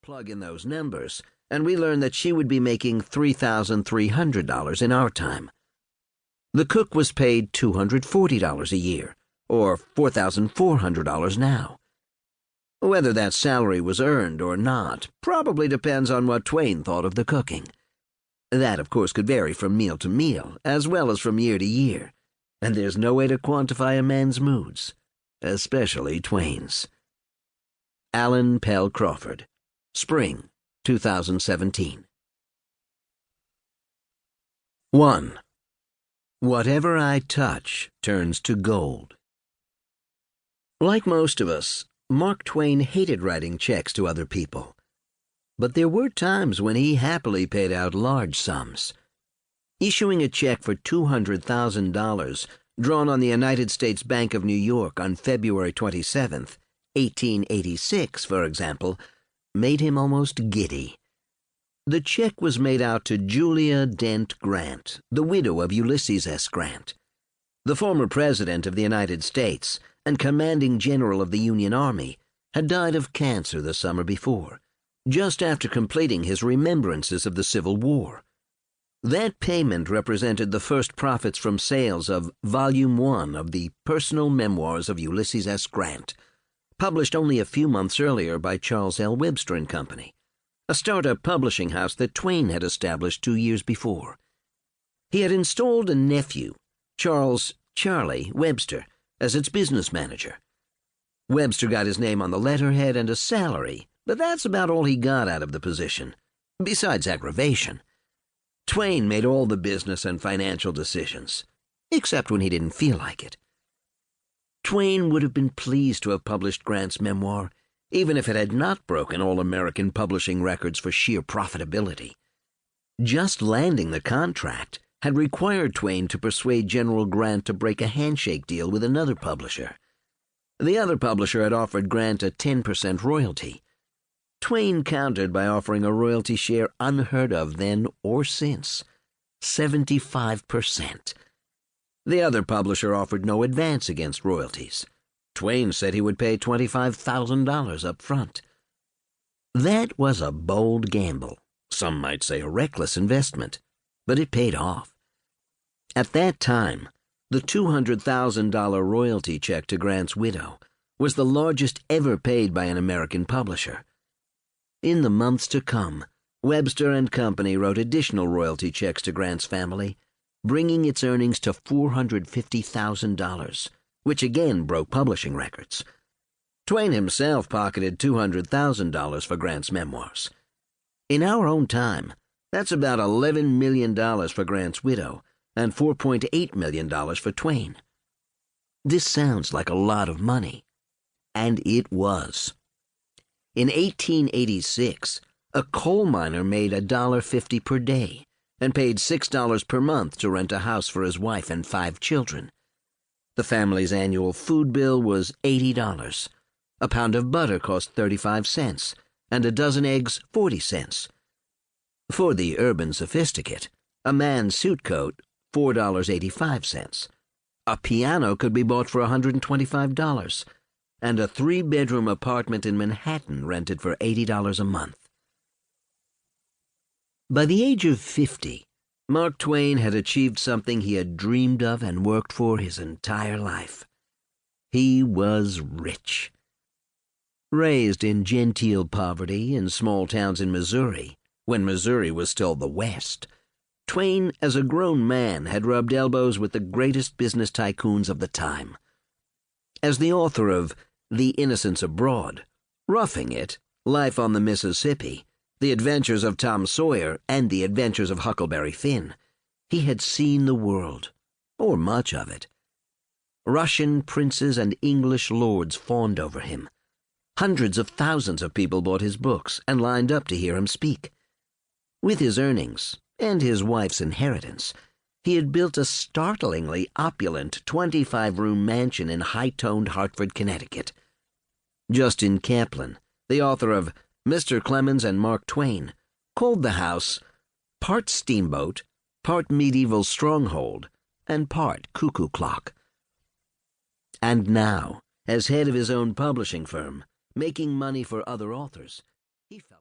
Plug in those numbers, and we learn that she would be making $3,300 in our time. The cook was paid $240 a year, or $4,400 now. Whether that salary was earned or not probably depends on what Twain thought of the cooking. That, of course, could vary from meal to meal, as well as from year to year, and there's no way to quantify a man's moods, especially Twain's. Alan Pell Crawford, Spring, 2017. 1. Whatever I touch turns to gold. Like most of us, Mark Twain hated writing checks to other people. But there were times when he happily paid out large sums. Issuing a check for $200,000 drawn on the United States Bank of New York on February 27, 1886, for example, made him almost giddy. The check was made out to Julia Dent Grant, the widow of Ulysses S. Grant, the former President of the United States and Commanding General of the Union Army, had died of cancer the summer before, just after completing his remembrances of the Civil War. That payment represented the first profits from sales of Volume 1 of the Personal Memoirs of Ulysses S. Grant, published only a few months earlier by Charles L. Webster and Company, a startup publishing house that Twain had established 2 years before. He had installed a nephew, Charlie Webster, as its business manager. Webster got his name on the letterhead and a salary, but that's about all he got out of the position, besides aggravation. Twain made all the business and financial decisions, except when he didn't feel like it. Twain would have been pleased to have published Grant's memoir, even if it had not broken all American publishing records for sheer profitability. Just landing the contract had required Twain to persuade General Grant to break a handshake deal with another publisher. The other publisher had offered Grant a 10% royalty. Twain countered by offering a royalty share unheard of then or since, 75%. The other publisher offered no advance against royalties. Twain said he would pay $25,000 up front. That was a bold gamble, some might say a reckless investment, but it paid off. At that time, the $200,000 royalty check to Grant's widow was the largest ever paid by an American publisher. In the months to come, Webster and Company wrote additional royalty checks to Grant's family, bringing its earnings to $450,000, which again broke publishing records. Twain himself pocketed $200,000 for Grant's memoirs. In our own time, that's about $11 million for Grant's widow and $4.8 million for Twain. This sounds like a lot of money, and it was. In 1886, a coal miner made $1.50 per day and paid $6 per month to rent a house for his wife and 5 children. The family's annual food bill was $80. A pound of butter cost 35 cents, and a dozen eggs 40 cents. For the urban sophisticate, a man's suit coat, $4.85. A piano could be bought for $125, and a 3-bedroom apartment in Manhattan rented for $80 a month. By the age of 50, Mark Twain had achieved something he had dreamed of and worked for his entire life. He was rich. Raised in genteel poverty in small towns in Missouri, when Missouri was still the West, Twain, as a grown man, had rubbed elbows with the greatest business tycoons of the time. As the author of The Innocents Abroad, Roughing It, Life on the Mississippi, The Adventures of Tom Sawyer, and The Adventures of Huckleberry Finn, he had seen the world, or much of it. Russian princes and English lords fawned over him. Hundreds of thousands of people bought his books and lined up to hear him speak. With his earnings and his wife's inheritance, he had built a startlingly opulent 25-room mansion in high-toned Hartford, Connecticut. Justin Kaplan, the author of Mr. Clemens and Mark Twain, called the house part steamboat, part medieval stronghold, and part cuckoo clock. And now, as head of his own publishing firm, making money for other authors, he felt